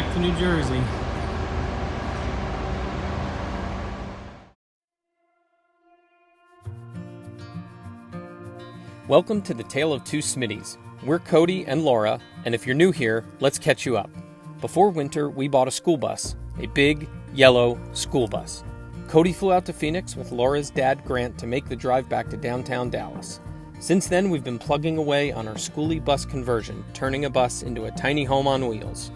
back to New Jersey. Welcome to the Tale of Two Smitties. We're Cody and Laura, and if you're new here, let's catch you up. Before winter, we bought a school bus, a big, yellow school bus. Cody flew out to Phoenix with Laura's dad, Grant, to make the drive back to downtown Dallas. Since then, we've been plugging away on our Skoolie bus conversion, turning a bus into a tiny home on wheels.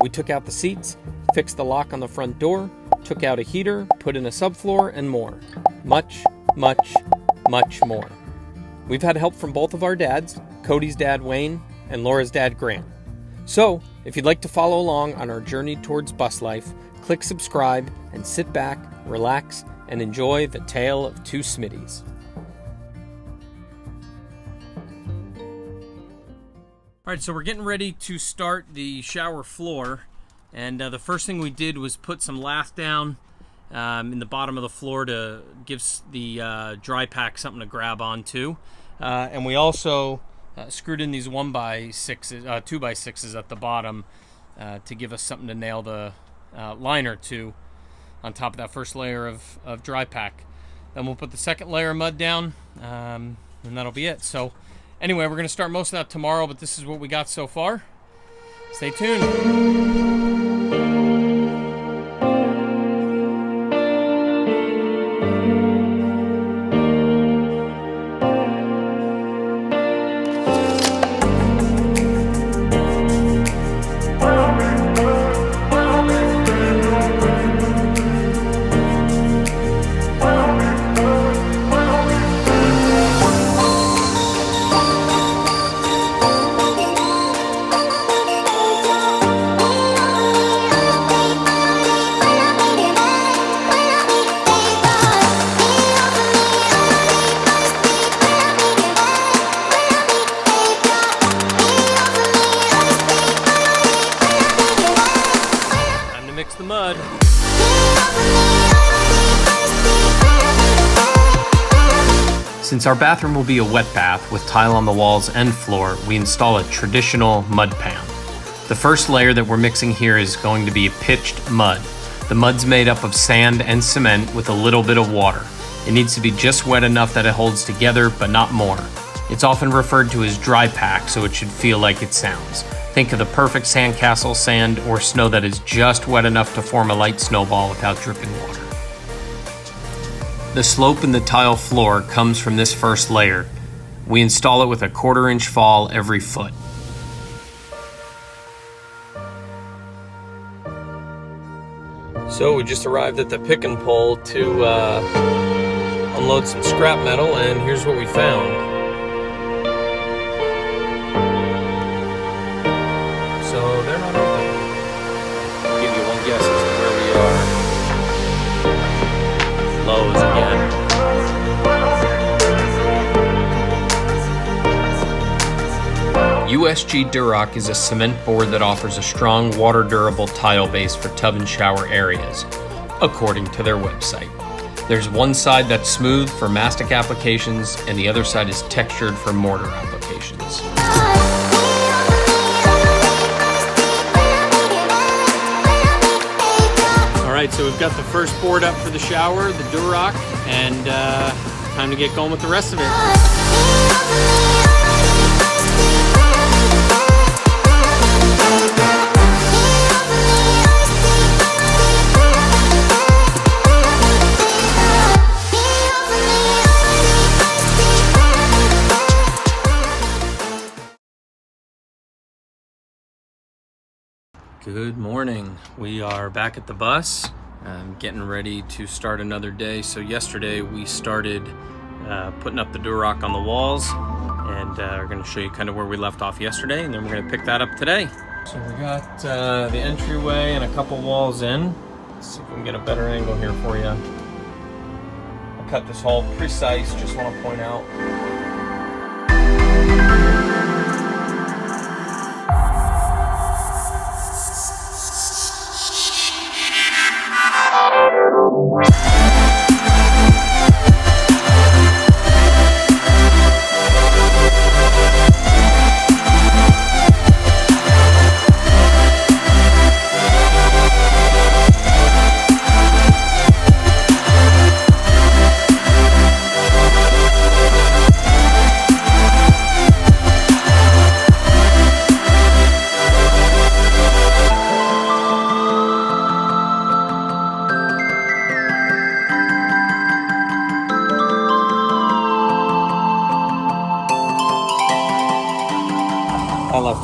We took out the seats, fixed the lock on the front door, took out a heater, put in a subfloor, and more. Much, much, much more. We've had help from both of our dads, Cody's dad, Wayne, and Laura's dad, Grant. So, if you'd like to follow along on our journey towards bus life, click subscribe and sit back, relax, and enjoy the Tale of Two Smitties. Alright, so we're getting ready to start the shower floor, and the first thing we did was put some lath down in the bottom of the floor to give the dry pack something to grab onto. And we also screwed in these 1x6s, 2x6s at the bottom to give us something to nail the liner to on top of that first layer of dry pack. Then we'll put the second layer of mud down, and that'll be it. So anyway, we're going to start most of that tomorrow, but this is what we got so far. Stay tuned. The mud. Since our bathroom will be a wet bath with tile on the walls and floor, we install a traditional mud pan. The first layer that we're mixing here is going to be pitched mud. The mud's made up of sand and cement with a little bit of water. It needs to be just wet enough that it holds together, but not more. It's often referred to as dry pack, so it should feel like it sounds. Think of the perfect sandcastle sand or snow that is just wet enough to form a light snowball without dripping water. The slope in the tile floor comes from this first layer. We install it with a 1/4 inch fall every foot. So we just arrived at the pick and pull to unload some scrap metal, and here's what we found. So they're not open. I'll give you one guess as to where we are. Lowe's again. USG Durock is a cement board that offers a strong, water-durable tile base for tub and shower areas, according to their website. There's one side that's smooth for mastic applications, and the other side is textured for mortar applications. Alright, so we've got the first board up for the shower, the Durock, and time to get going with the rest of it. Good morning. We are back at the bus. Getting ready to start another day. So yesterday we started putting up the Durock on the walls, and we're going to show you kind of where we left off yesterday, and then we're going to pick that up today. So we got the entryway and a couple walls in. Let's see if we can get a better angle here for you. I cut this hole precise, just want to point out.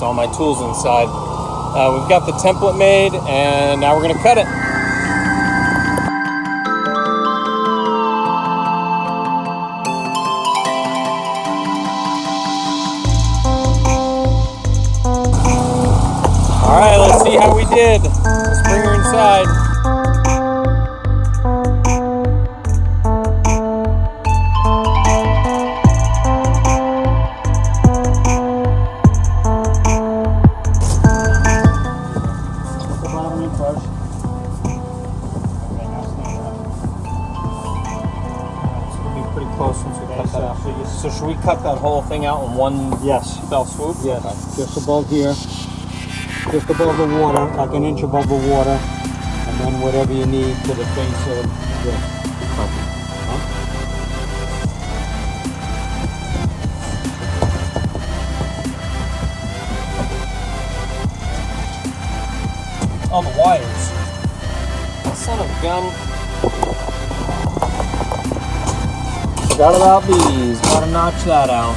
all my tools inside. We've got the template made, and now we're gonna cut it. All right, let's see how we did. Let's bring her inside. So should we cut that whole thing out in one fell swoop? Yes, okay. Just above here, just above the water, like an inch above the water, and then whatever you need to the face of the carpet. Oh, the wires. Son of a gun. Forgot about these. Gotta notch that out.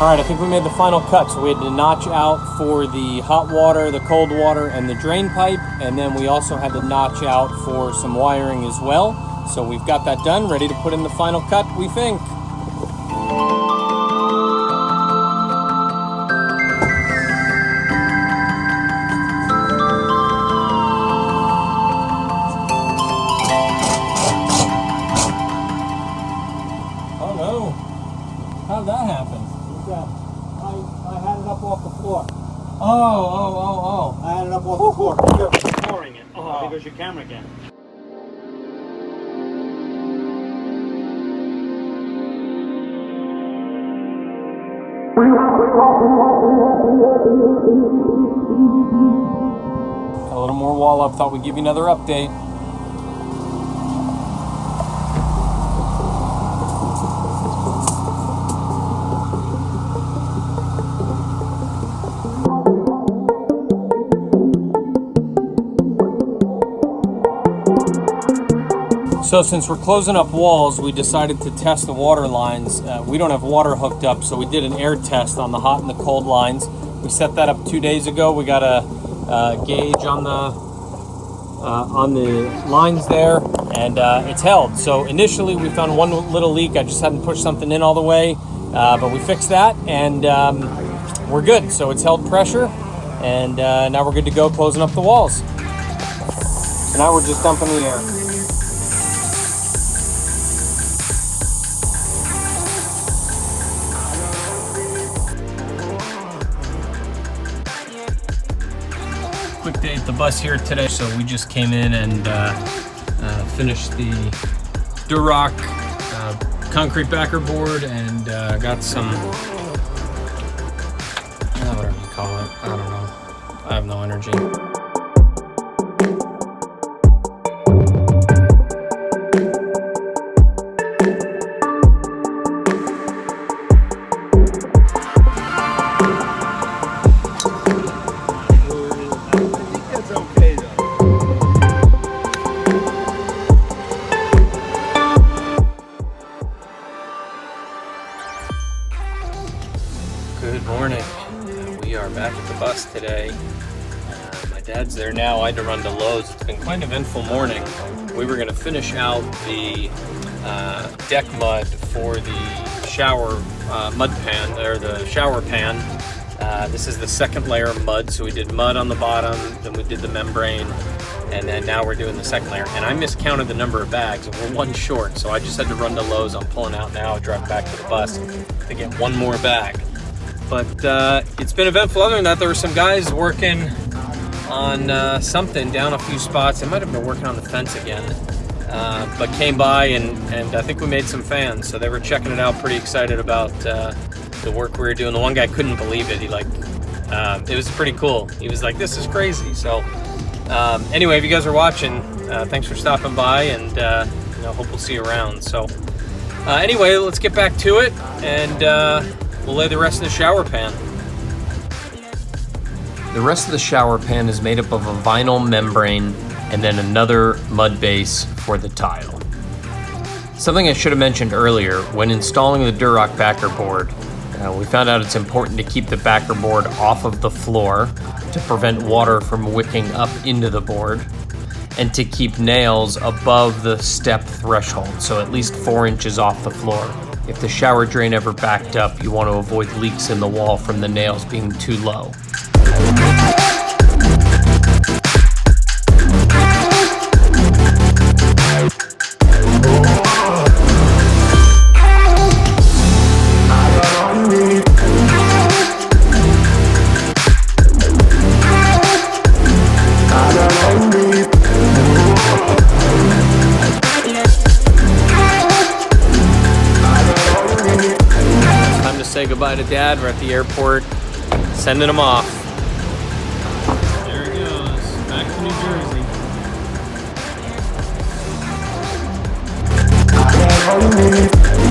Alright, I think we made the final cut. So we had to notch out for the hot water, the cold water, and the drain pipe. And then we also had to notch out for some wiring as well. So we've got that done, ready to put in the final cut, we think. How did that happen? I had it up off the floor. Oh. I had it up off the floor. You're pouring it. Because your camera can. Got a little more wall up. Thought we'd give you another update. So since we're closing up walls, we decided to test the water lines. We don't have water hooked up, so we did an air test on the hot and the cold lines. We set that up 2 days ago. We got a gauge on the lines there, and it's held. So initially we found one little leak. I just hadn't pushed something in all the way, but we fixed that, and we're good. So it's held pressure, and now we're good to go closing up the walls. So now we're just dumping the air. Quick day at the bus here today, so we just came in and finished the Durock concrete backer board and got some, whatever you call it, I don't know, I have no energy. Good morning. We are back at the bus today. My dad's there now. I had to run to Lowe's. It's been quite an eventful morning. We were going to finish out the deck mud for the shower mud pan, or the shower pan. This is the second layer of mud. So we did mud on the bottom, then we did the membrane, and then now we're doing the second layer. And I miscounted the number of bags, and we're one short. So I just had to run to Lowe's. I'm pulling out now, drive back to the bus to get one more bag. But it's been eventful. Other than that, there were some guys working on something down a few spots. They might have been working on the fence again, but came by and I think we made some fans. So they were checking it out, pretty excited about the work we were doing. The one guy couldn't believe it. It was pretty cool. He was like, "This is crazy." So anyway, if you guys are watching, thanks for stopping by, and hope we'll see you around. So anyway, let's get back to it, and we'll lay the rest of the shower pan. The rest of the shower pan is made up of a vinyl membrane and then another mud base for the tile. Something I should have mentioned earlier, when installing the Durock backer board, We found out it's important to keep the backer board off of the floor to prevent water from wicking up into the board, and to keep nails above the step threshold, so at least 4 inches off the floor. If the shower drain ever backed up, you want to avoid leaks in the wall from the nails being too low. Say goodbye to Dad. We're at the airport, sending him off. There he goes, back to New Jersey.